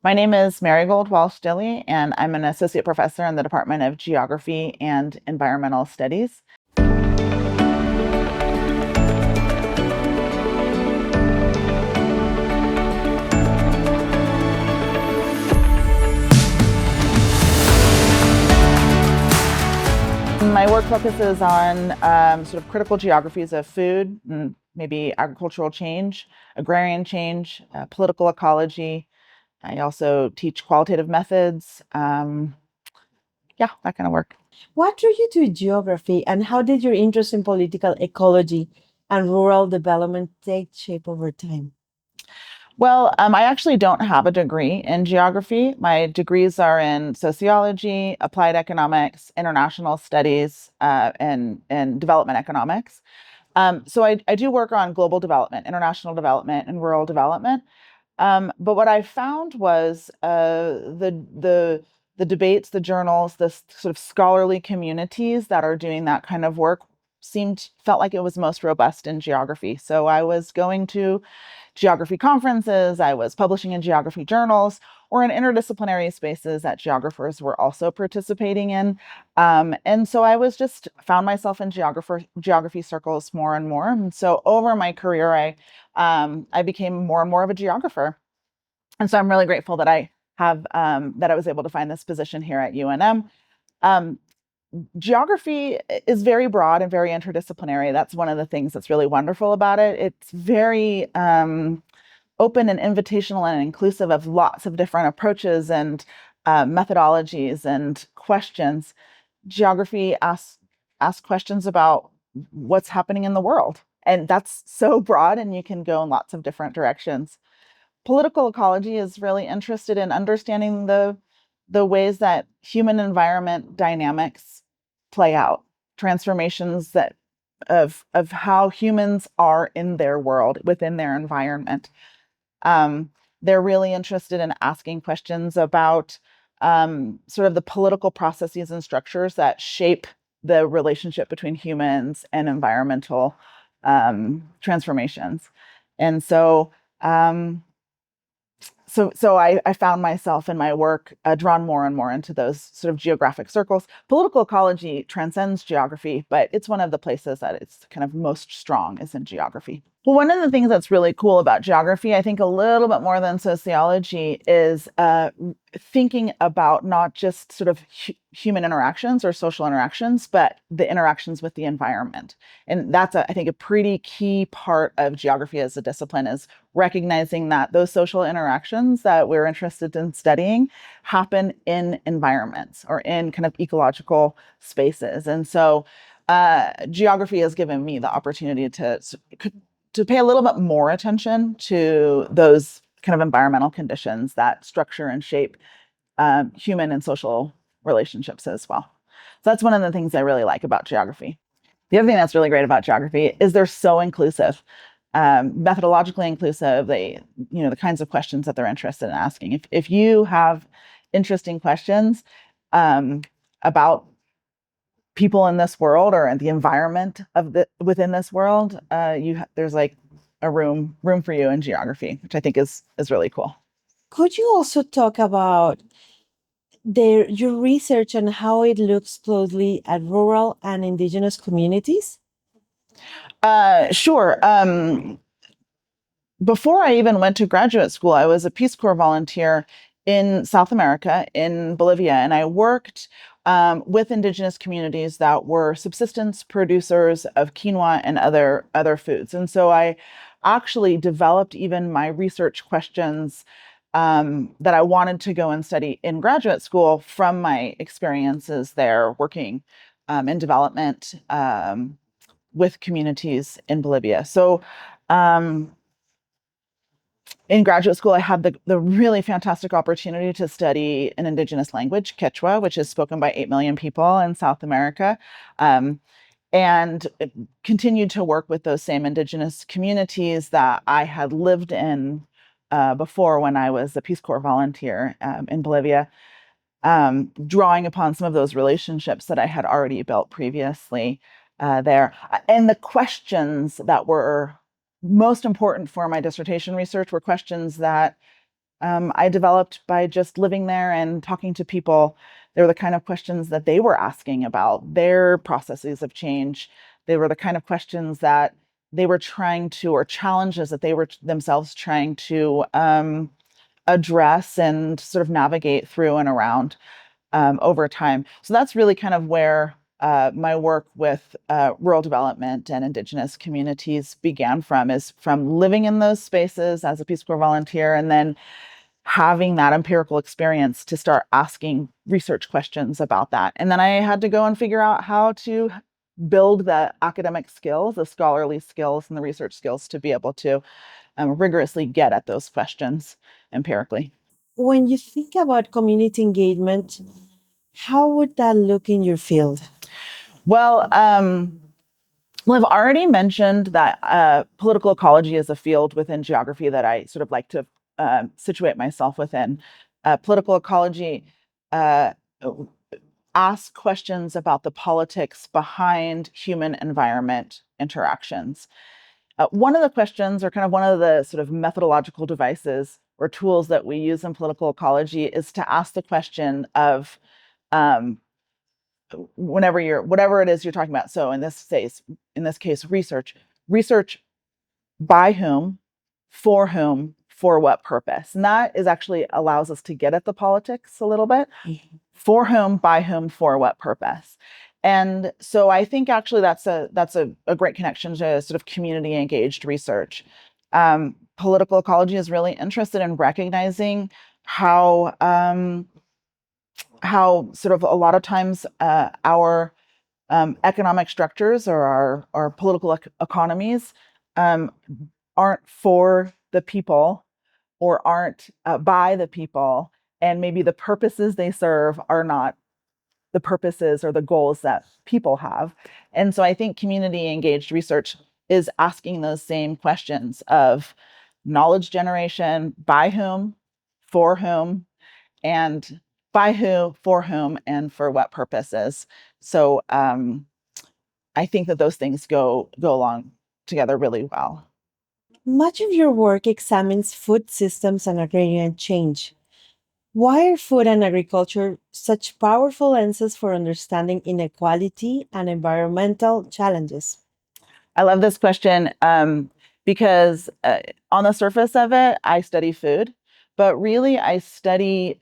My name is Marygold Walsh-Dilley, and I'm an associate professor in the Department of Geography and Environmental Studies. My work focuses on sort of critical geographies of food, and maybe agricultural change, agrarian change, political ecology. I also teach qualitative methods. Yeah, that kind of work. What drew you to geography, and how did your interest in political ecology and rural development take shape over time? Well, I actually don't have a degree in geography. My degrees are in sociology, applied economics, international studies, and development economics. So I do work on global development, international development, and rural development. But what I found was the debates, the journals, the sort of scholarly communities that are doing that kind of work felt like it was most robust in geography. So I was going to geography conferences, I was publishing in geography journals, or in interdisciplinary spaces that geographers were also participating in. And so I was just found myself in geography circles more and more. And so over my career, I became more and more of a geographer. And so I'm really grateful that I was able to find this position here at UNM. Um, Geography is very broad and very interdisciplinary. That's one of the things that's really wonderful about it. It's very open and invitational and inclusive of lots of different approaches and methodologies and questions. Geography asks questions about what's happening in the world, and that's so broad, and you can go in lots of different directions. Political ecology is really interested in understanding the ways that human environment dynamics play out, transformations that of how humans are in their world within their environment. They're really interested in asking questions about sort of the political processes and structures that shape the relationship between humans and environmental transformations. And um, so I found myself in my work drawn more and more into those sort of geographic circles. Political ecology transcends geography, but it's one of the places that it's kind of most strong is in geography. Well, one of the things that's really cool about geography, I think a little bit more than sociology, is thinking about not just sort of human interactions or social interactions, but the interactions with the environment. And that's, I think, a pretty key part of geography as a discipline is recognizing that those social interactions that we're interested in studying happen in environments or in kind of ecological spaces. And so geography has given me the opportunity to pay a little bit more attention to those kind of environmental conditions that structure and shape human and social relationships as well. So that's one of the things I really like about geography. The other thing that's really great about geography is they're so inclusive, methodologically inclusive. The kinds of questions that they're interested in asking. If you have interesting questions about people in this world or the environment within this world, there's like a room for you in geography, which I think is really cool. Could you also talk about your research and how it looks closely at rural and indigenous communities? Sure. Before I even went to graduate school, I was a Peace Corps volunteer in South America, in Bolivia, and I worked with indigenous communities that were subsistence producers of quinoa and other foods. And so I actually developed even my research questions that I wanted to go and study in graduate school from my experiences there working in development with communities in Bolivia. So um, in graduate school, I had the really fantastic opportunity to study an indigenous language, Quechua, which is spoken by 8 million people in South America, and continued to work with those same indigenous communities that I had lived in before when I was a Peace Corps volunteer in Bolivia, drawing upon some of those relationships that I had already built previously there. And the questions that were most important for my dissertation research were questions that I developed by just living there and talking to people. They were the kind of questions that they were asking about their processes of change. They were the kind of questions that they were trying to, or challenges that they were themselves trying to address and sort of navigate through and around over time. So that's really kind of where my work with rural development and Indigenous communities began from, is from living in those spaces as a Peace Corps volunteer, and then having that empirical experience to start asking research questions about that. And then I had to go and figure out how to build the academic skills, the scholarly skills, and the research skills to be able to rigorously get at those questions empirically. When you think about community engagement, how would that look in your field? Well, I've already mentioned that political ecology is a field within geography that I sort of like to situate myself within. Political ecology uh, asks questions about the politics behind human environment interactions. One of the questions, or kind of one of the sort of methodological devices or tools that we use in political ecology, is to ask the question of um, whatever it is you're talking about. So in this case, research by whom, for what purpose, and that is actually allows us to get at the politics a little bit. For whom, by whom, for what purpose. And so I think actually that's a great connection to sort of community engaged research. Political ecology is really interested in recognizing how sort of a lot of times our economic structures or our political economies um, aren't for the people or aren't by the people, and maybe the purposes they serve are not the purposes or the goals that people have. And so I think community engaged research is asking those same questions of knowledge generation: by whom, for whom, and by who, for whom, and for what purposes. So I think that those things go along together really well. Much of your work examines food systems and agrarian change. Why are food and agriculture such powerful lenses for understanding inequality and environmental challenges? I love this question because on the surface of it, I study food, but really I study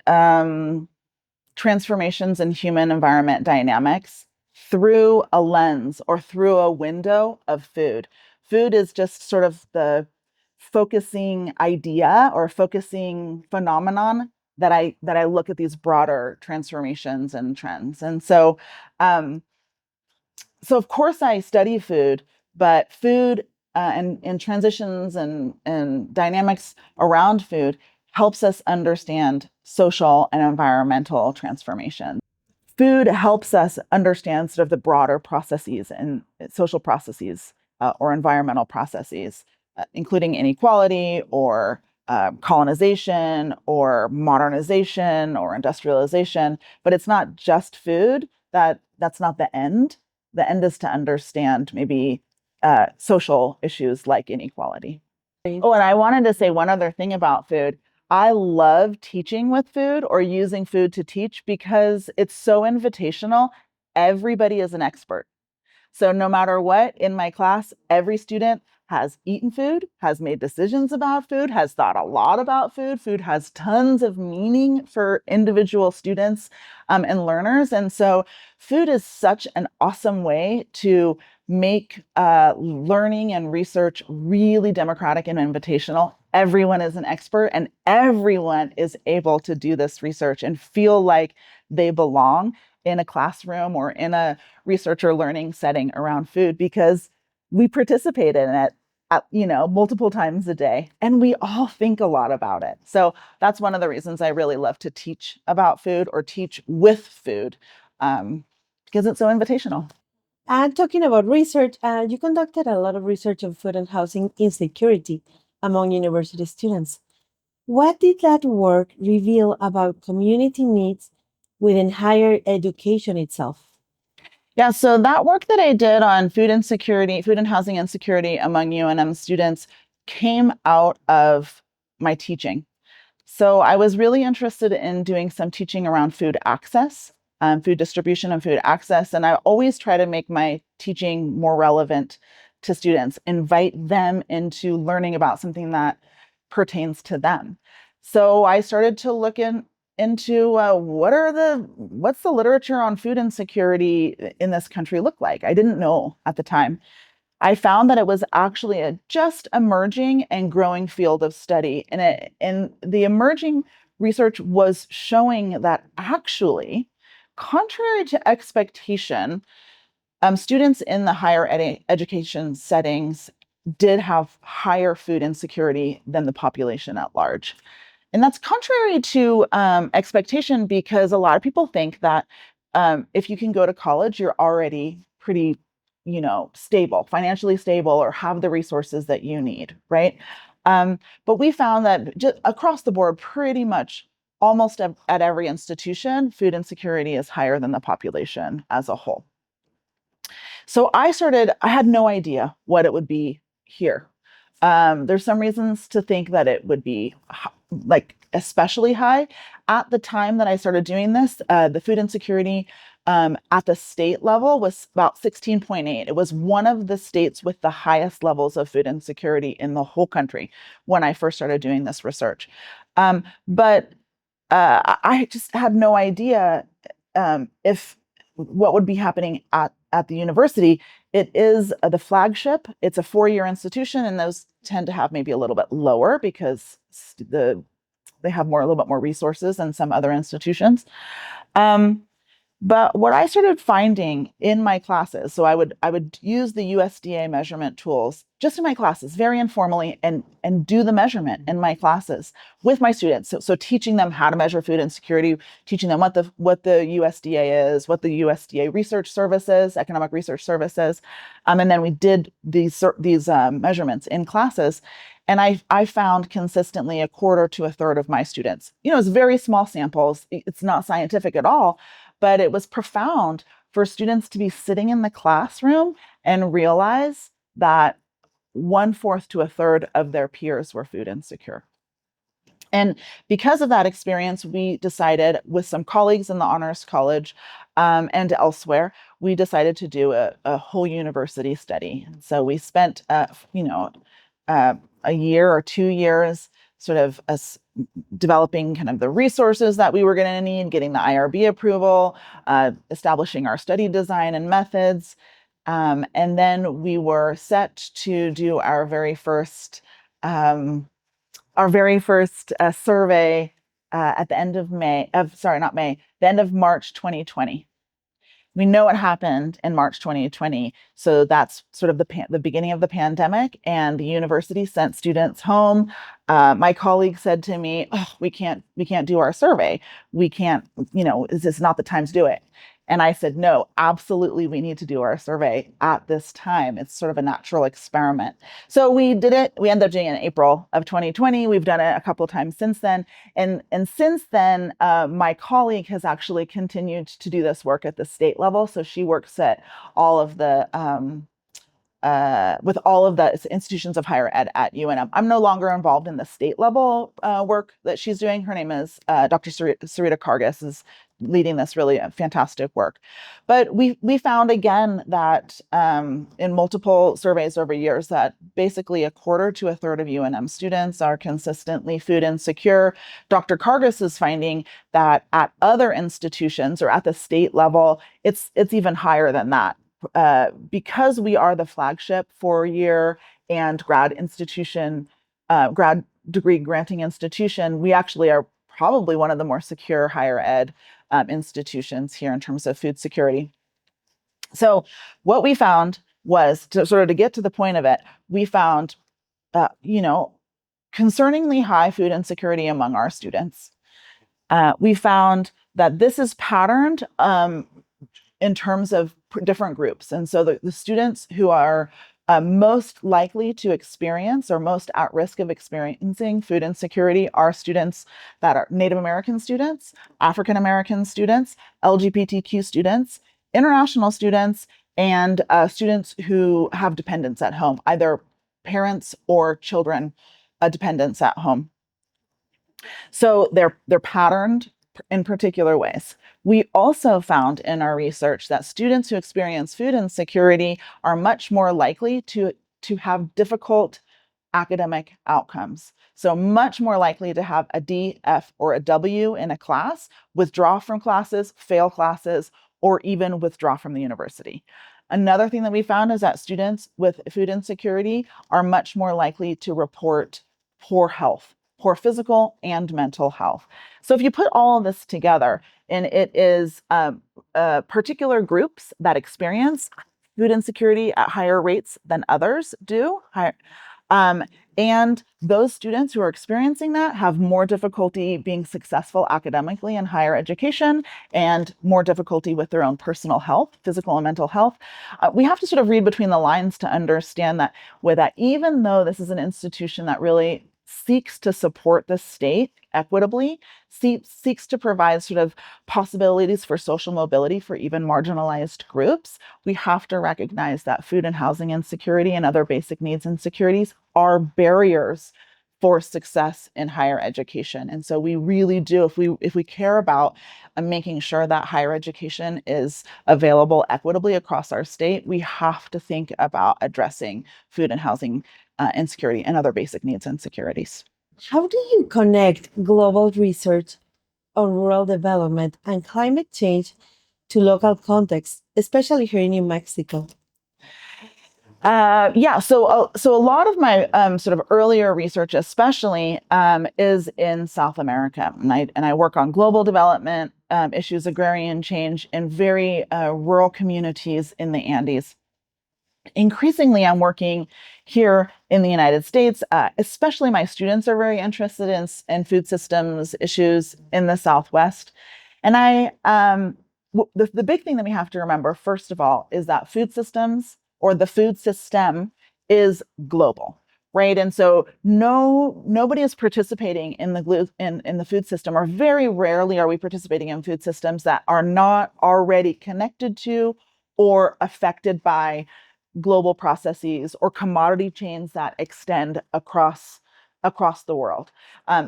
transformations in human environment dynamics through a lens or through a window of food. Food is just sort of the focusing idea or focusing phenomenon that I look at these broader transformations and trends. And um, so of course I study food, but food and transitions and dynamics around food helps us understand social and environmental transformation. Food helps us understand sort of the broader processes and social processes or environmental processes, including inequality or colonization or modernization or industrialization. But it's not just food. That's not the end. The end is to understand maybe social issues like inequality. Oh, and I wanted to say one other thing about food. I love teaching with food or using food to teach because it's so invitational. Everybody is an expert. So no matter what, in my class, every student has eaten food, has made decisions about food, has thought a lot about food. Food has tons of meaning for individual students and learners. And so food is such an awesome way to make learning and research really democratic and invitational. Everyone is an expert and everyone is able to do this research and feel like they belong in a classroom or in a research or learning setting around food, because we participate in it multiple times a day, and we all think a lot about it. So that's one of the reasons I really love to teach about food or teach with food, because it's so invitational. And talking about research, you conducted a lot of research on food and housing insecurity among university students. What did that work reveal about community needs within higher education itself? Yeah, so that work that I did on food insecurity, food and housing insecurity among UNM students came out of my teaching. So I was really interested in doing some teaching around food access, food distribution and food access. And I always try to make my teaching more relevant to students, invite them into learning about something that pertains to them. So I started to look into what's the literature on food insecurity in this country look like. I didn't know at the time. I found that it was actually a just emerging and growing field of study. And the emerging research was showing that actually, contrary to expectation, students in the higher education settings did have higher food insecurity than the population at large. And that's contrary to expectation because a lot of people think that if you can go to college, you're already pretty, stable, financially stable, or have the resources that you need, right? But we found that just across the board, pretty much almost at every institution, food insecurity is higher than the population as a whole. So I had no idea what it would be here. There's some reasons to think that it would be like especially high. At the time that I started doing this, the food insecurity at the state level was about 16.8. It was one of the states with the highest levels of food insecurity in the whole country when I first started doing this research. But I just had no idea if what would be happening at the university. It is the flagship. It's a 4-year institution, and those tend to have maybe a little bit lower because they have a little bit more resources than some other institutions. Um, but what I started finding in my classes, so I would use the USDA measurement tools just in my classes, very informally, and do the measurement in my classes with my students. So teaching them how to measure food insecurity, teaching them what the USDA is, what the USDA research service is, economic research services, and then we did these measurements in classes. And I found consistently a quarter to a third of my students. It's very small samples. It's not scientific at all, but it was profound for students to be sitting in the classroom and realize that 1/4 to a third of their peers were food insecure. And because of that experience, we decided with some colleagues in the Honors College and elsewhere, we decided to do a whole university study. So we spent, a year or 2 years sort of developing kind of the resources that we were going to need, getting the IRB approval, establishing our study design and methods. And then we were set to do our very first survey at the end of the end of March 2020. We know what happened in March 2020. So that's sort of the beginning of the pandemic, and the university sent students home. My colleague said to me, "Oh, we can't do our survey. We can't, is this not the time to do it?" And I said, "No, absolutely, we need to do our survey at this time. It's sort of a natural experiment." So we did it. We ended up doing it in April of 2020. We've done it a couple of times since then. And since then, my colleague has actually continued to do this work at the state level. So she works at all of the with all of the institutions of higher ed at UNM. I'm no longer involved in the state level work that she's doing. Her name is Dr. Sarita Kargas is leading this really fantastic work. But we found again that in multiple surveys over years that basically a quarter to a third of UNM students are consistently food insecure. Dr. Kargas is finding that at other institutions or at the state level, it's even higher than that. Because we are the flagship 4-year and grad degree granting institution, we actually are probably one of the more secure higher ed institutions here in terms of food security. So what we found was to get to the point of it, we found, concerningly high food insecurity among our students. We found that this is patterned in terms of different groups. And so the students who are most likely to experience or most at risk of experiencing food insecurity are students that are Native American students, African American students, LGBTQ students, international students, and students who have dependents at home, either parents or children, dependents at home. So they're patterned in particular ways. We also found in our research that students who experience food insecurity are much more likely to have difficult academic outcomes. So much more likely to have a D, F, or a W in a class, withdraw from classes, fail classes, or even withdraw from the university. Another thing that we found is that students with food insecurity are much more likely to report poor health, poor physical and mental health. So if you put all of this together, and it is particular groups that experience food insecurity at higher rates than others do. Um, and those students who are experiencing that have more difficulty being successful academically in higher education and more difficulty with their own personal health, physical and mental health. We have to sort of read between the lines to understand that with that, even though this is an institution that really seeks to support the state equitably, seeks to provide sort of possibilities for social mobility for even marginalized groups, we have to recognize that food and housing insecurity and other basic needs insecurities are barriers for success in higher education. And so we really do, if we care about making sure that higher education is available equitably across our state, we have to think about addressing food and housing insecurity and other basic needs insecurities. How do you connect global research on rural development and climate change to local contexts, especially here in New Mexico? Yeah, so a lot of my sort of earlier research, especially, is in South America, and I work on global development issues, agrarian change in very rural communities in the Andes. Increasingly, I'm working here in the United States. Especially, my students are very interested in food systems issues in the Southwest, and the big thing that we have to remember, first of all, is that food systems or the food system is global, right? And so nobody is participating in the food system, or very rarely are we participating in food systems that are not already connected to or affected by global processes or commodity chains that extend across the world.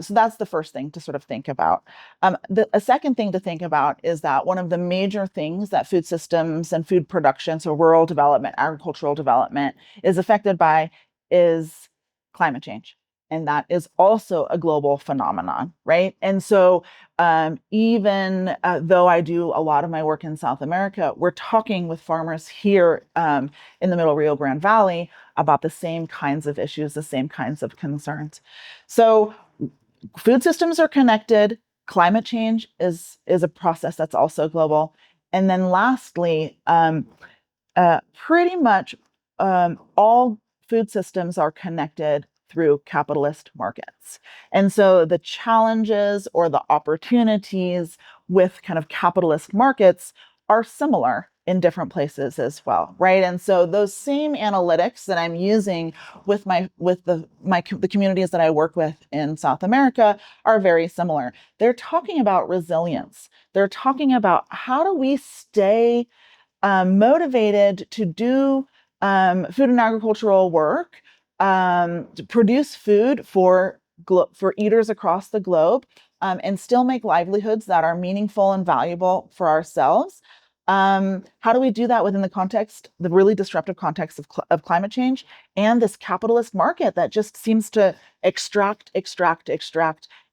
So that's the first thing to sort of think about. A second thing to think about is that one of the major things that food systems and food production, so rural development, agricultural development, is affected by is climate change. And that is also a global phenomenon, right? And so even though I do a lot of my work in South America, we're talking with farmers here in the Middle Rio Grande Valley about the same kinds of issues, the same kinds of concerns. So food systems are connected. Climate change is a process that's also global. And then lastly, pretty much all food systems are connected through capitalist markets. And so the challenges or the opportunities with kind of capitalist markets are similar in different places as well, right? And so those same analytics that I'm using with the communities that I work with in South America are very similar. They're talking about resilience. They're talking about how do we stay motivated to do food and agricultural work, to produce food for eaters across the globe, and still make livelihoods that are meaningful and valuable for ourselves. How do we do that within the really disruptive context of climate change and this capitalist market that just seems to extract,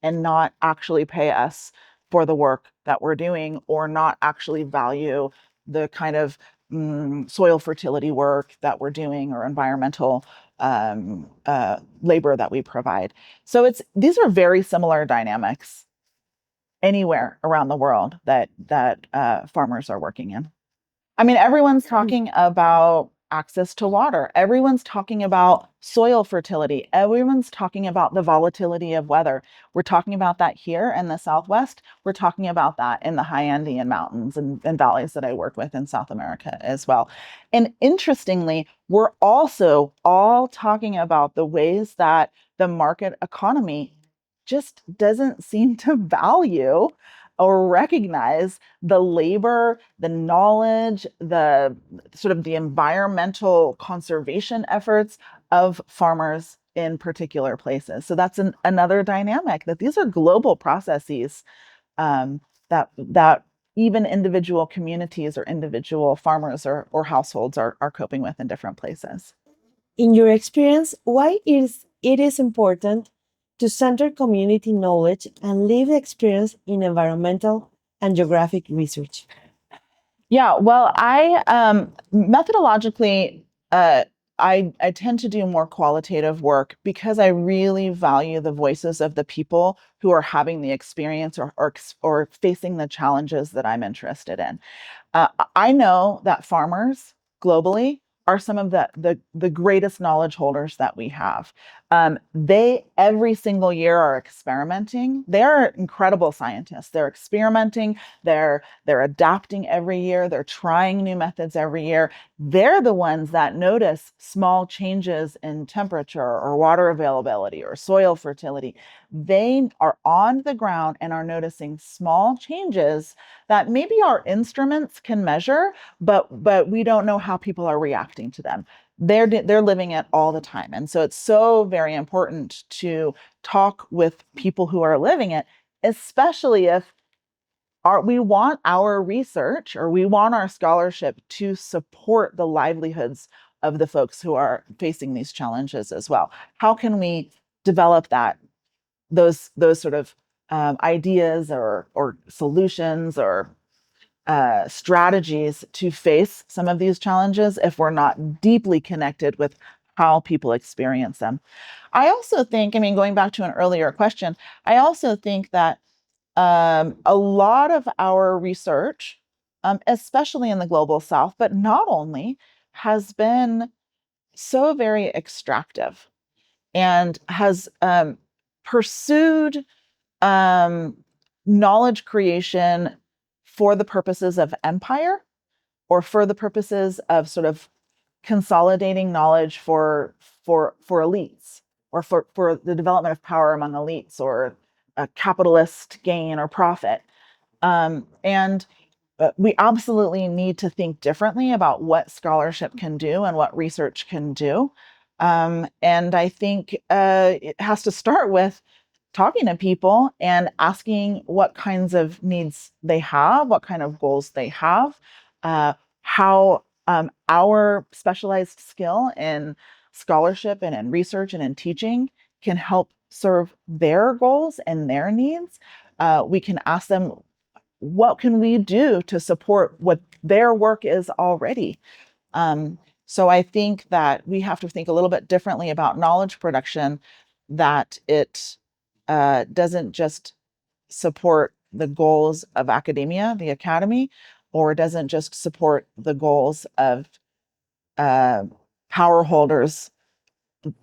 and not actually pay us for the work that we're doing, or not actually value the kind of soil fertility work that we're doing, or environmental labor that we provide. So these are very similar dynamics anywhere around the world that farmers are working in. I mean, everyone's talking about access to water. Everyone's talking about soil fertility. Everyone's talking about the volatility of weather. We're talking about that here in the Southwest. We're talking about that in the high Andean mountains and valleys that I work with in South America as well. And interestingly, we're also all talking about the ways that the market economy just doesn't seem to value or recognize the labor, the knowledge, the sort of the environmental conservation efforts of farmers in particular places. So that's another dynamic, that these are global processes, that even individual communities or individual farmers or households are coping with in different places. In your experience, why is it is important to center community knowledge and lived experience in environmental and geographic research? Yeah, well, I methodologically, I tend to do more qualitative work because I really value the voices of the people who are having the experience or facing the challenges that I'm interested in. Uh, I know that farmers globally are some of the greatest knowledge holders that we have. They every single year are experimenting. They're incredible scientists. They're experimenting. They're adapting every year. They're trying new methods every year. They're the ones that notice small changes in temperature or water availability or soil fertility. They are on the ground and are noticing small changes that maybe our instruments can measure, but we don't know how people are reacting to them. They're living it all the time. And so it's so very important to talk with people who are living it, especially if we want our research or we want our scholarship to support the livelihoods of the folks who are facing these challenges as well. How can we develop those sort of ideas or solutions or strategies to face some of these challenges if we're not deeply connected with how people experience them? I also think, I mean, going back to an earlier question, I also think that a lot of our research, especially in the global south, but not only, has been so very extractive and has pursued um, knowledge creation for the purposes of empire or for the purposes of sort of consolidating knowledge for elites or for the development of power among elites or a capitalist gain or profit. And we absolutely need to think differently about what scholarship can do and what research can do. And I think it has to start with talking to people and asking what kinds of needs they have, what kind of goals they have, how our specialized skill in scholarship and in research and in teaching can help serve their goals and their needs. We can ask them, what can we do to support what their work is already? So I think that we have to think a little bit differently about knowledge production, that it doesn't just support the goals of academia, the academy, or doesn't just support the goals of uh, power holders,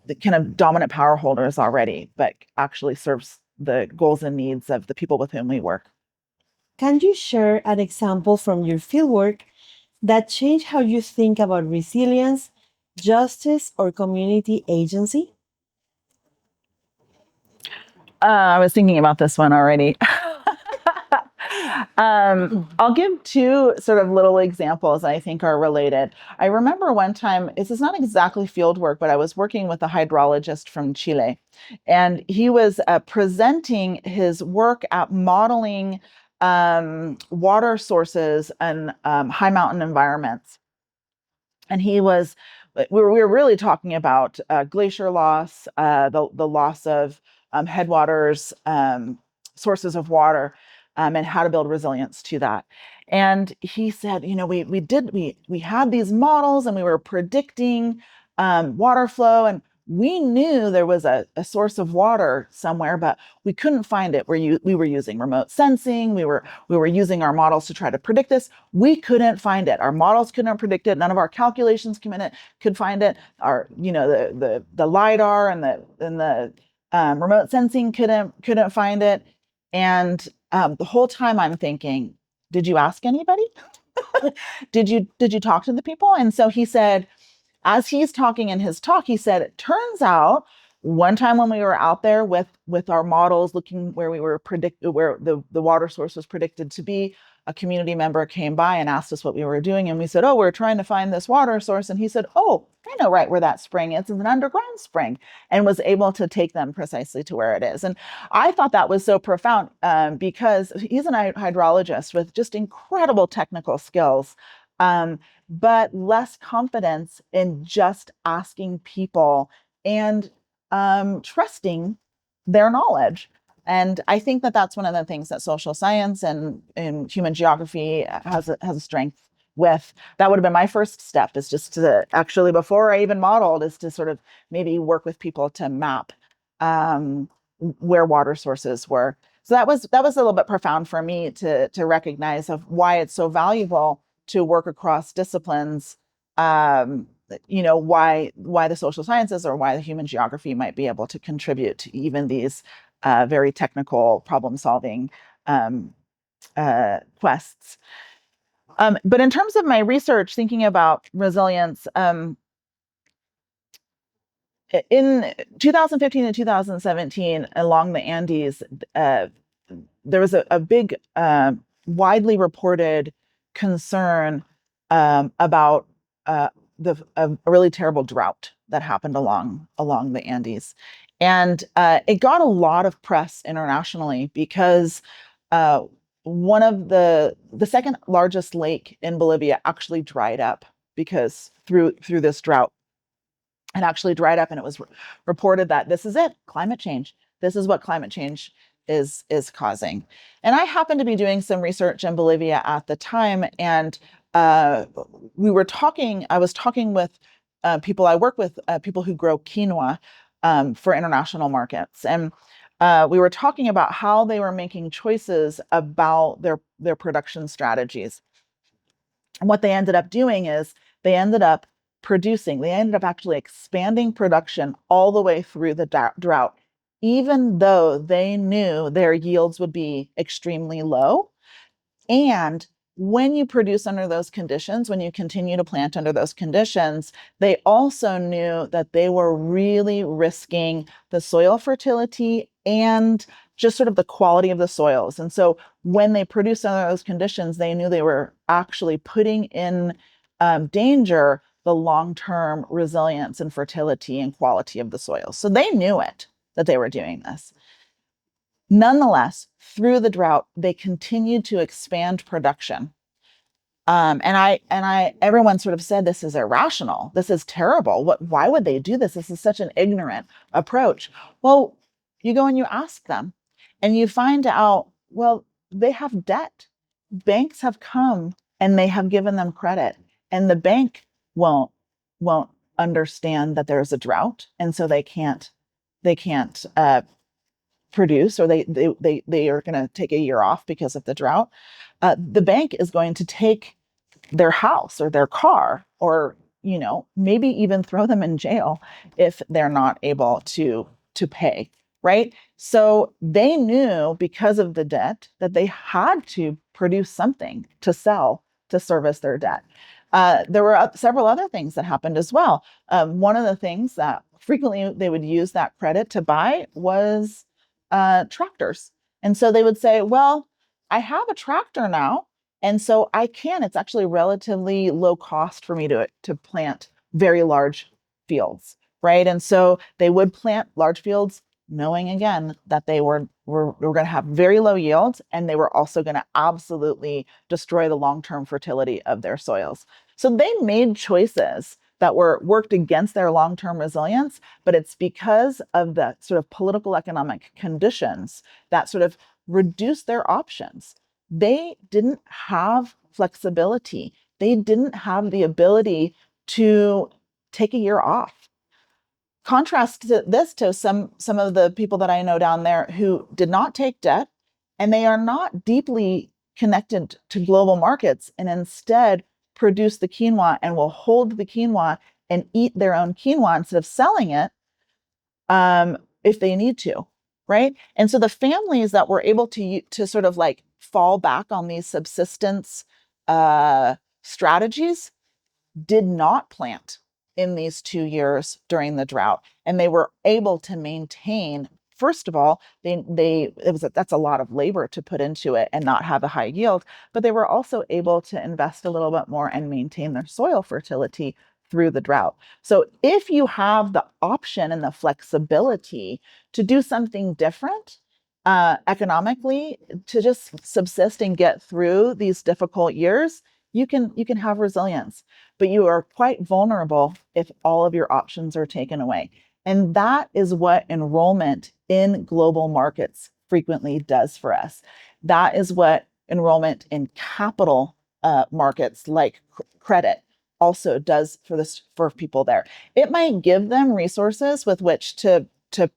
the kind of dominant power holders already, but actually serves the goals and needs of the people with whom we work. Can you share an example from your fieldwork that changed how you think about resilience, justice, or community agency? I was thinking about this one already. I'll give two sort of little examples I think are related. I remember one time, this is not exactly field work, but I was working with a hydrologist from Chile, and he was presenting his work at modeling water sources and high mountain environments. And we were really talking about glacier loss, the loss of headwaters, sources of water, and how to build resilience to that. And he said, you know, we had these models and we were predicting water flow, and we knew there was a source of water somewhere, but we couldn't find it. We were using remote sensing. We were using our models to try to predict this. We couldn't find it. Our models couldn't predict it. None of our calculations could find it. Our, you know, the lidar and the remote sensing couldn't find it. And the whole time I'm thinking, did you ask anybody? Did you talk to the people? And so he said, as he's talking in his talk, he said, it turns out one time when we were out there with our models looking where we were predicted where the water source was predicted to be, a community member came by and asked us what we were doing, and we said, oh, we're trying to find this water source. And he said, oh, I know right where that spring is. It's an underground spring, and was able to take them precisely to where it is. And I thought that was so profound, because he's an hydrologist with just incredible technical skills, but less confidence in just asking people and trusting their knowledge. And I think that that's one of the things that social science and human geography has a strength with. That would have been my first step, is just to actually, before I even modeled, is to sort of maybe work with people to map where water sources were. So that was a little bit profound for me to recognize of why it's so valuable to work across disciplines. Why the social sciences or why the human geography might be able to contribute to even these very technical problem solving quests. But in terms of my research, thinking about resilience, in 2015 and 2017, along the Andes, there was a big, widely reported concern about a really terrible drought that happened along the Andes, and it got a lot of press internationally because one of the second largest lake in Bolivia actually dried up because through this drought. It actually dried up, and it was reported that this is it, climate change. This is what climate change is causing. And I happened to be doing some research in Bolivia at the time, and we were talking. I was talking with people I work with, people who grow quinoa for international markets, and we were talking about how they were making choices about their production strategies. And what they ended up doing is they ended up they ended up actually expanding production all the way through the drought, even though they knew their yields would be extremely low. And when you produce under those conditions, when you continue to plant under those conditions, they also knew that they were really risking the soil fertility and just sort of the quality of the soils. And so when they produced under those conditions, they knew they were actually putting in danger the long-term resilience and fertility and quality of the soil. So they knew it, that they were doing this. Nonetheless, through the drought, they continued to expand production. Everyone sort of said, this is irrational. This is terrible. Why would they do this? This is such an ignorant approach. Well, you go and you ask them, and you find out, well, they have debt. Banks have come and they have given them credit, and the bank won't understand that there's a drought, and so they can't produce, or they are going to take a year off because of the drought. The bank is going to take their house or their car, or maybe even throw them in jail if they're not able to pay, right? So they knew, because of the debt, that they had to produce something to sell to service their debt. There were several other things that happened as well. One of the things that frequently they would use that credit to buy was tractors. And so they would say, well, I have a tractor now, and so it's actually relatively low cost for me to plant very large fields, right? And so they would plant large fields, knowing again that they were going to have very low yields, and they were also going to absolutely destroy the long-term fertility of their soils. So they made choices that worked against their long-term resilience, but it's because of the sort of political economic conditions that sort of reduced their options. They didn't have flexibility. They didn't have the ability to take a year off. Contrast this to some of the people that I know down there who did not take debt, and they are not deeply connected to global markets, and instead produce the quinoa and will hold the quinoa and eat their own quinoa instead of selling it if they need to, right? And so the families that were able to sort of like fall back on these subsistence strategies did not plant in these 2 years during the drought. And they were able to maintain, first of all, that's a lot of labor to put into it and not have a high yield, but they were also able to invest a little bit more and maintain their soil fertility through the drought. So if you have the option and the flexibility to do something different, economically, to just subsist and get through these difficult years, you can have resilience, but you are quite vulnerable if all of your options are taken away. And that is what enrollment in global markets frequently does for us. That is what enrollment in capital markets like credit also does for people there. It might give them resources with which to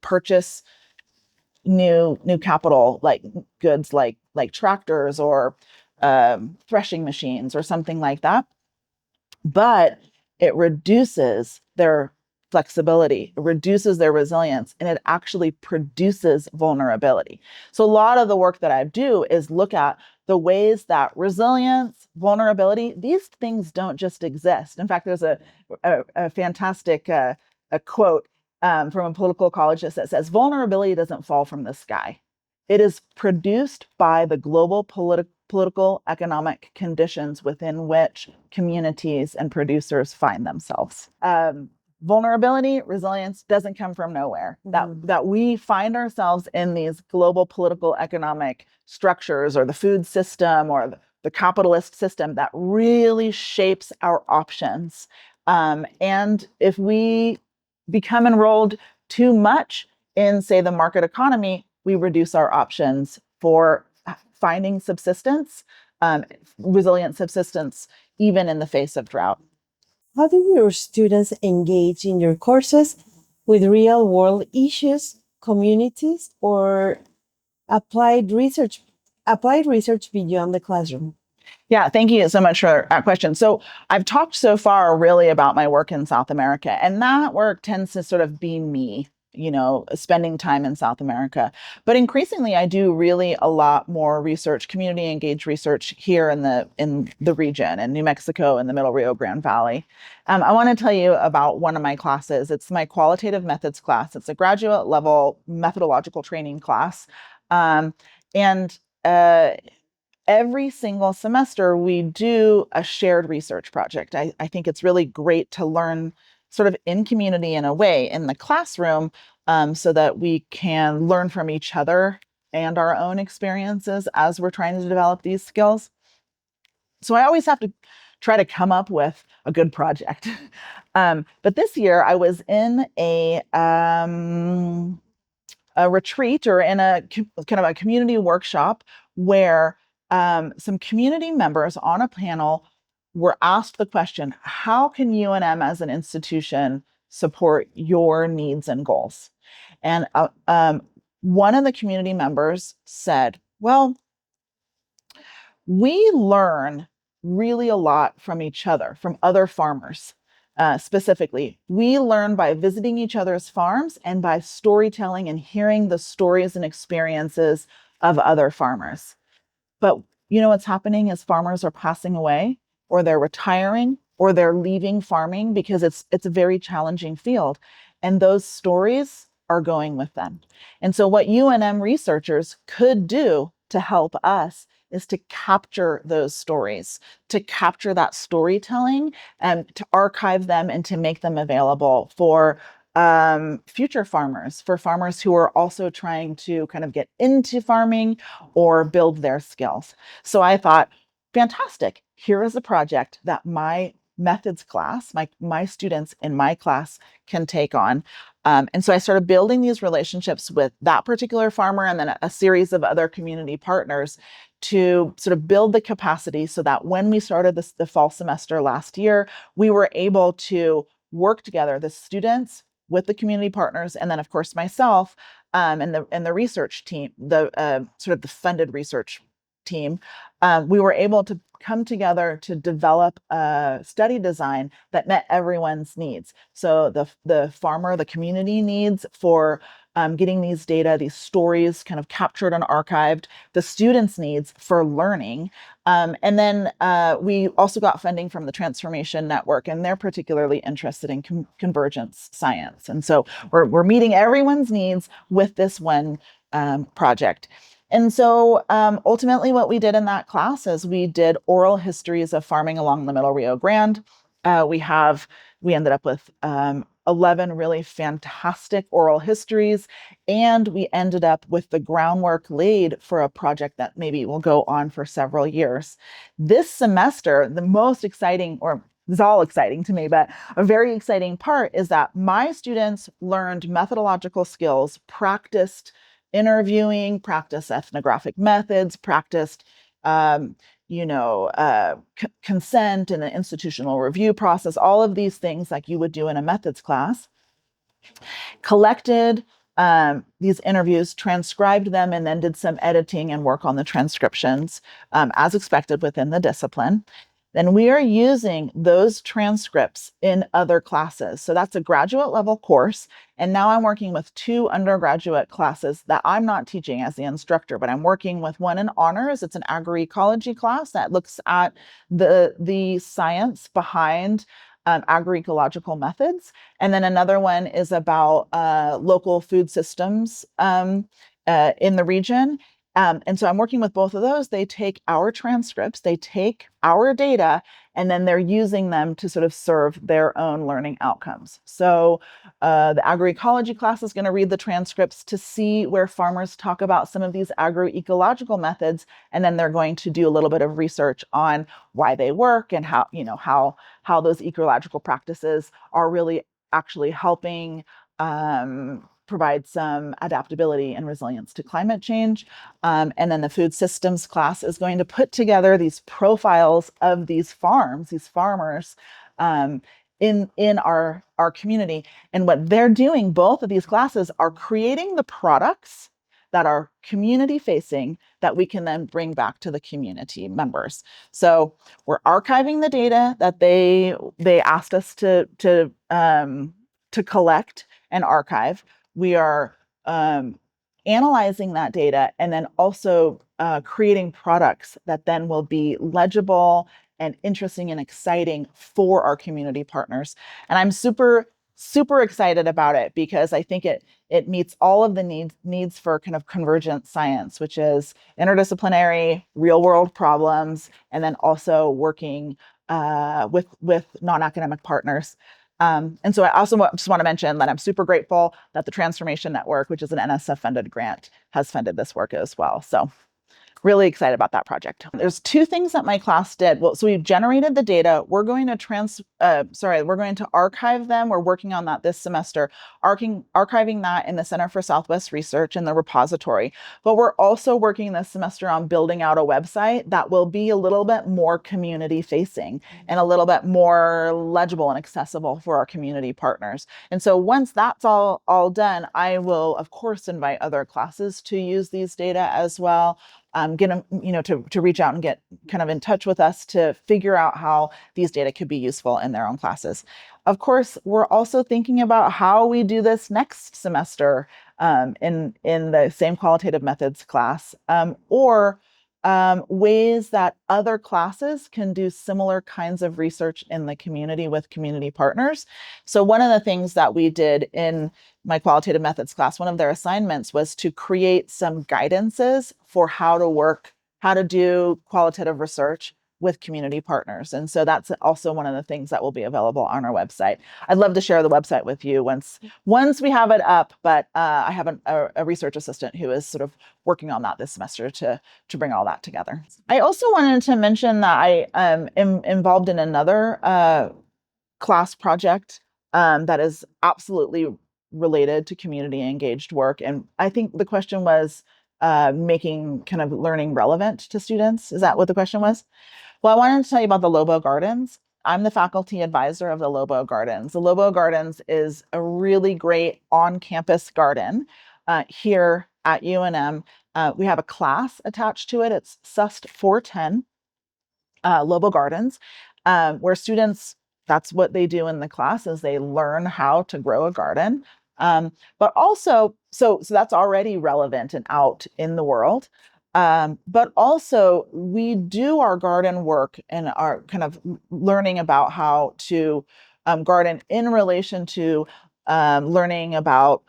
purchase new capital, like goods like tractors or threshing machines or something like that, but it reduces their flexibility, it reduces their resilience, and it actually produces vulnerability. So a lot of the work that I do is look at the ways that resilience, vulnerability, these things don't just exist. In fact, there's a fantastic a quote from a political ecologist that says, vulnerability doesn't fall from the sky. It is produced by the global political economic conditions within which communities and producers find themselves. Vulnerability, resilience doesn't come from nowhere. That we find ourselves in these global political economic structures or the food system or the capitalist system that really shapes our options. And if we become enrolled too much in, say, the market economy, we reduce our options for finding subsistence, resilient subsistence, even in the face of drought. How do your students engage in your courses with real world issues, communities, or applied research beyond the classroom? Yeah, thank you so much for that question. So I've talked so far really about my work in South America, and that work tends to sort of be me, spending time in South America. But increasingly, I do really a lot more research, community engaged research here in the region, in New Mexico, in the Middle Rio Grande Valley. I want to tell you about one of my classes. It's my qualitative methods class. It's a graduate level methodological training class. And every single semester we do a shared research project. I think it's really great to learn sort of in community in a way in the classroom, so that we can learn from each other and our own experiences as we're trying to develop these skills. So I always have to try to come up with a good project. But this year I was in a retreat or in a kind of a community workshop where some community members on a panel were asked the question, how can UNM as an institution support your needs and goals? And one of the community members said, well, we learn really a lot from each other, from other farmers. Specifically, we learn by visiting each other's farms and by storytelling and hearing the stories and experiences of other farmers. But what's happening is farmers are passing away, or they're retiring, or they're leaving farming because it's a very challenging field. And those stories are going with them. And so what UNM researchers could do to help us is to capture those stories, to capture that storytelling and to archive them and to make them available for future farmers, for farmers who are also trying to kind of get into farming or build their skills. So I thought, fantastic, here is a project that my methods class, my students in my class can take on. And so I started building these relationships with that particular farmer and then a series of other community partners to sort of build the capacity so that when we started the fall semester last year, we were able to work together, the students with the community partners, and then of course myself, and the research team, the sort of the funded research team. We were able to come together to develop a study design that met everyone's needs. So the farmer, the community needs for getting these data, these stories kind of captured and archived, the students' needs for learning. And then we also got funding from the Transformation Network, and they're particularly interested in convergence science. And so we're meeting everyone's needs with this one project. And so ultimately what we did in that class is we did oral histories of farming along the Middle Rio Grande. We ended up with 11 really fantastic oral histories, and we ended up with the groundwork laid for a project that maybe will go on for several years. This semester, the most exciting, or it's all exciting to me, but a very exciting part is that my students learned methodological skills, practiced interviewing, practiced ethnographic methods, practiced consent and an institutional review process, all of these things like you would do in a methods class, collected these interviews, transcribed them, and then did some editing and work on the transcriptions as expected within the discipline. Then we are using those transcripts in other classes. So that's a graduate level course. And now I'm working with 2 undergraduate classes that I'm not teaching as the instructor, but I'm working with one in honors. It's an agroecology class that looks at the science behind agroecological methods. And then another one is about local food systems in the region. And so I'm working with both of those. They take our transcripts, they take our data, and then they're using them to sort of serve their own learning outcomes. So the agroecology class is going to read the transcripts to see where farmers talk about some of these agroecological methods, and then they're going to do a little bit of research on why they work and how those ecological practices are really actually helping provide some adaptability and resilience to climate change. And then the food systems class is going to put together these profiles of these farms, these farmers in our community. And what they're doing, both of these classes are creating the products that are community facing that we can then bring back to the community members. So we're archiving the data that they asked us to collect and archive. We are analyzing that data and then also creating products that then will be legible and interesting and exciting for our community partners. And I'm super excited about it because I think it meets all of the needs for kind of convergent science, which is interdisciplinary, real world problems, and then also working with non-academic partners. And so I also just want to mention that I'm super grateful that the Transformation Network, which is an NSF-funded grant, has funded this work as well. So really excited about that project. There's 2 things that my class did. Well, so we've generated the data. We're going to archive them. We're working on that this semester, archiving that in the Center for Southwest Research in the repository. But we're also working this semester on building out a website that will be a little bit more community facing and a little bit more legible and accessible for our community partners. And so once that's all done, I will, of course, invite other classes to use these data as well. Get them, to reach out and get kind of in touch with us to figure out how these data could be useful in their own classes. Of course, we're also thinking about how we do this next semester in the same qualitative methods class, or ways that other classes can do similar kinds of research in the community with community partners. So one of the things that we did in my qualitative methods class, one of their assignments was to create some guidances for how to do qualitative research with community partners. And so that's also one of the things that will be available on our website. I'd love to share the website with you once we have it up, but I have a research assistant who is sort of working on that this semester to bring all that together. I also wanted to mention that I am involved in another class project that is absolutely related to community engaged work. And I think the question was making kind of learning relevant to students. Is that what the question was? Well, I wanted to tell you about the Lobo Gardens. I'm the faculty advisor of the Lobo Gardens. The Lobo Gardens is a really great on-campus garden here at UNM. We have a class attached to it. It's SUST 410 Lobo Gardens, where students, that's what they do in the class, is they learn how to grow a garden. But also so that's already relevant and out in the world. But also we do our garden work and our kind of learning about how to garden in relation to learning about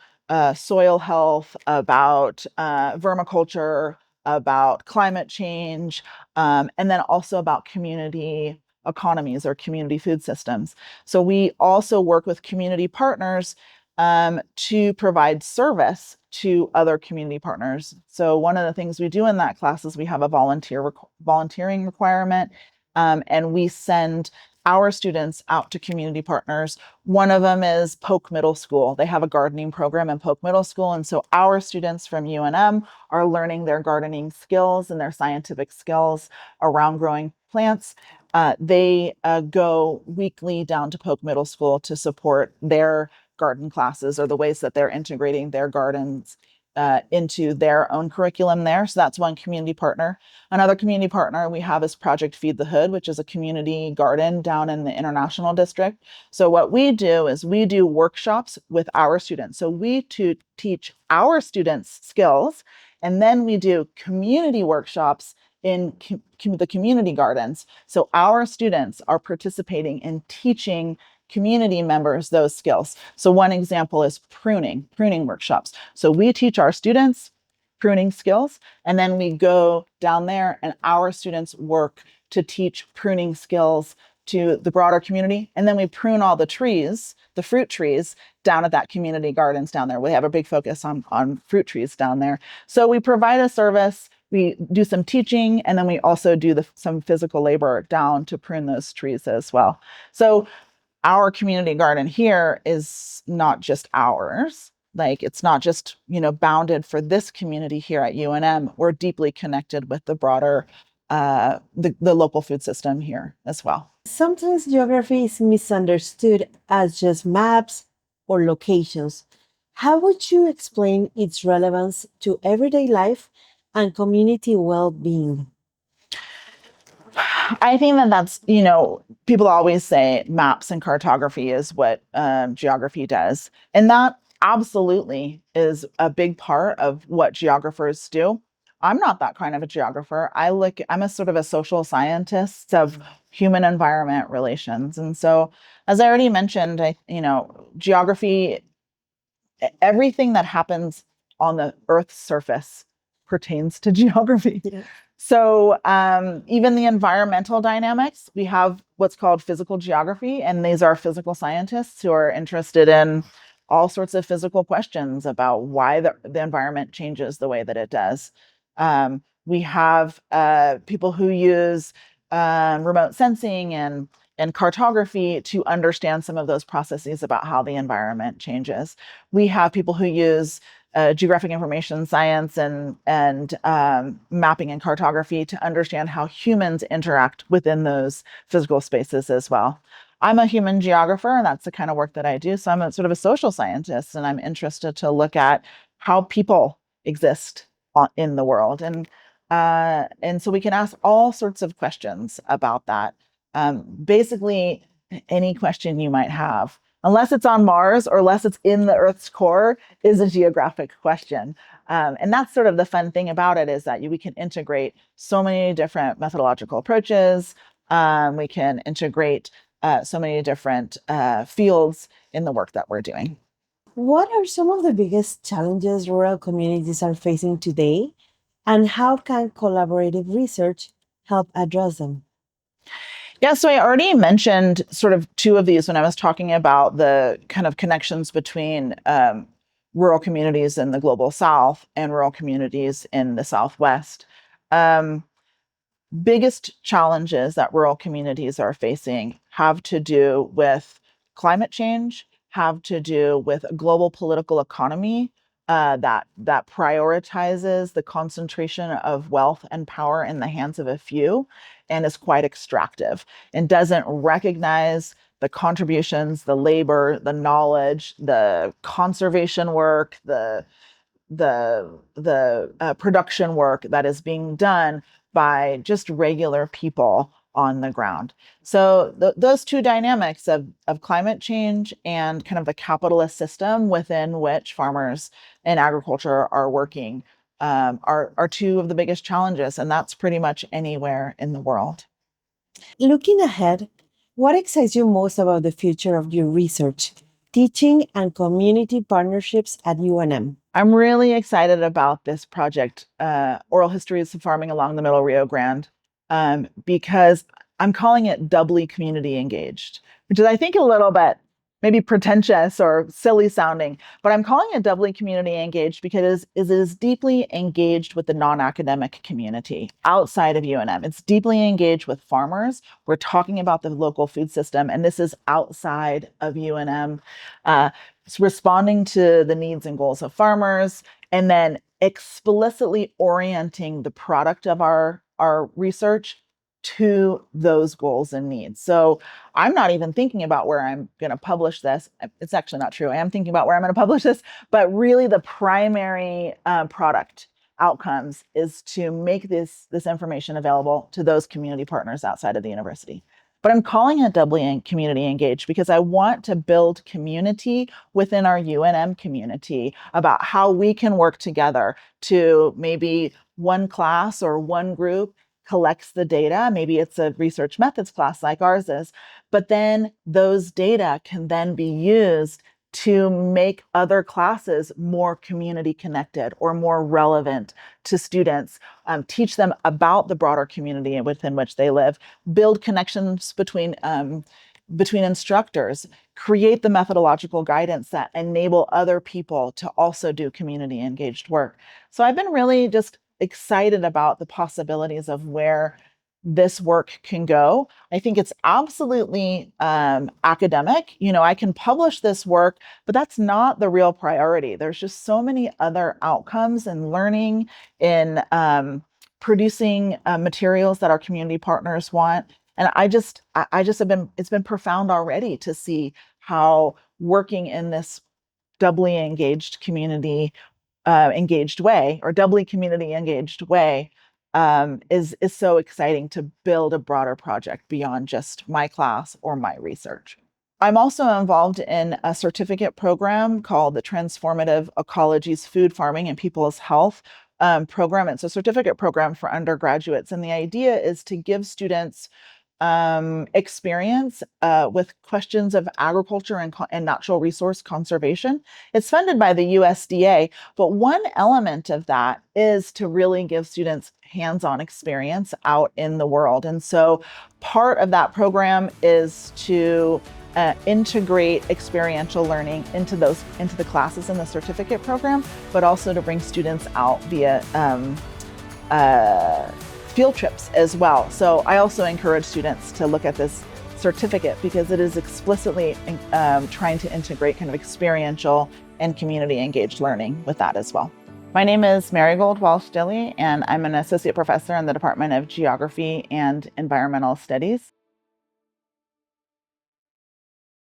soil health, about vermiculture, about climate change, and then also about community economies or community food systems. So we also work with community partners to provide service to other community partners. So one of the things we do in that class is we have a volunteering requirement, and we send our students out to community partners. One of them is Polk Middle School. They have a gardening program in Polk Middle School, and so our students from UNM are learning their gardening skills and their scientific skills around growing plants. They go weekly down to Polk Middle School to support their garden classes or the ways that they're integrating their gardens into their own curriculum there. So that's one community partner. Another community partner we have is Project Feed the Hood, which is a community garden down in the International District. So what we do is we do workshops with our students. So we teach our students skills, and then we do community workshops in the community gardens. So our students are participating in teaching community members those skills. So one example is pruning workshops. So we teach our students pruning skills, and then we go down there and our students work to teach pruning skills to the broader community. And then we prune all the trees, the fruit trees, down at that community gardens down there. We have a big focus on fruit trees down there. So we provide a service, we do some teaching, and then we also do some physical labor down to prune those trees as well. So our community garden here is not just ours. Like it's not just, bounded for this community here at UNM. We're deeply connected with the broader, the local food system here as well. Sometimes geography is misunderstood as just maps or locations. How would you explain its relevance to everyday life and community well being? I think that's, people always say maps and cartography is what geography does. And that absolutely is a big part of what geographers do. I'm not that kind of a geographer. I'm a sort of a social scientist of human environment relations. And so, as I already mentioned, geography, everything that happens on the Earth's surface pertains to geography. Yeah. So even the environmental dynamics, we have what's called physical geography, and these are physical scientists who are interested in all sorts of physical questions about why the environment changes the way that it does. We have people who use remote sensing and cartography to understand some of those processes about how the environment changes. We have people who use geographic information science and mapping and cartography to understand how humans interact within those physical spaces as well. I'm a human geographer, and that's the kind of work that I do. So I'm a sort of a social scientist, and I'm interested to look at how people exist in the world, and so we can ask all sorts of questions about that. Basically, any question you might have, unless it's on Mars or unless it's in the Earth's core, is a geographic question. And that's sort of the fun thing about it, is that we can integrate so many different methodological approaches. We can integrate so many different fields in the work that we're doing. What are some of the biggest challenges rural communities are facing today, and how can collaborative research help address them? Yeah, so I already mentioned sort of two of these when I was talking about the kind of connections between rural communities in the global south and rural communities in the southwest. Um, Biggest challenges that rural communities are facing have to do with climate change, have to do with a global political economy that prioritizes the concentration of wealth and power in the hands of a few, and is quite extractive and doesn't recognize the contributions, the labor, the knowledge, the conservation work, the production work that is being done by just regular people on the ground. So those two dynamics of climate change and kind of the capitalist system within which farmers and agriculture are working are two of the biggest challenges, and that's pretty much anywhere in the world. Looking ahead, what excites you most about the future of your research, teaching, and community partnerships at UNM? I'm really excited about this project, Oral Histories of Farming Along the Middle Rio Grande, because I'm calling it doubly community engaged, which is, I think, a little bit maybe pretentious or silly sounding, but I'm calling it doubly community engaged because it is deeply engaged with the non-academic community outside of UNM. It's deeply engaged with farmers. We're talking about the local food system, and this is outside of UNM. It's responding to the needs and goals of farmers, and then explicitly orienting the product of our research to those goals and needs. So I'm not even thinking about where I'm going to publish this. It's actually not true. I am thinking about where I'm going to publish this, but really the primary product outcomes is to make this information available to those community partners outside of the university. But I'm calling it doubly community engaged because I want to build community within our UNM community about how we can work together to maybe one class or one group collects the data. Maybe it's a research methods class like ours is, but then those data can then be used to make other classes more community connected or more relevant to students, teach them about the broader community within which they live, build connections between instructors, create the methodological guidance that enable other people to also do community engaged work. So I've been really just excited about the possibilities of where this work can go. I think it's absolutely academic. I can publish this work, but that's not the real priority. There's just so many other outcomes in learning, in producing materials that our community partners want. And I just have been, it's been profound already to see how working in this doubly engaged community engaged way, or doubly community engaged way, is so exciting to build a broader project beyond just my class or my research. I'm also involved in a certificate program called the Transformative Ecologies Food Farming and People's Health program. It's a certificate program for undergraduates, and the idea is to give students experience with questions of agriculture and natural resource conservation. It's funded by the USDA, but one element of that is to really give students hands-on experience out in the world. And so part of that program is to integrate experiential learning into the classes in the certificate program, but also to bring students out via field trips as well. So I also encourage students to look at this certificate because it is explicitly trying to integrate kind of experiential and community engaged learning with that as well. My name is Marygold Walsh-Dilley, and I'm an associate professor in the Department of Geography and Environmental Studies.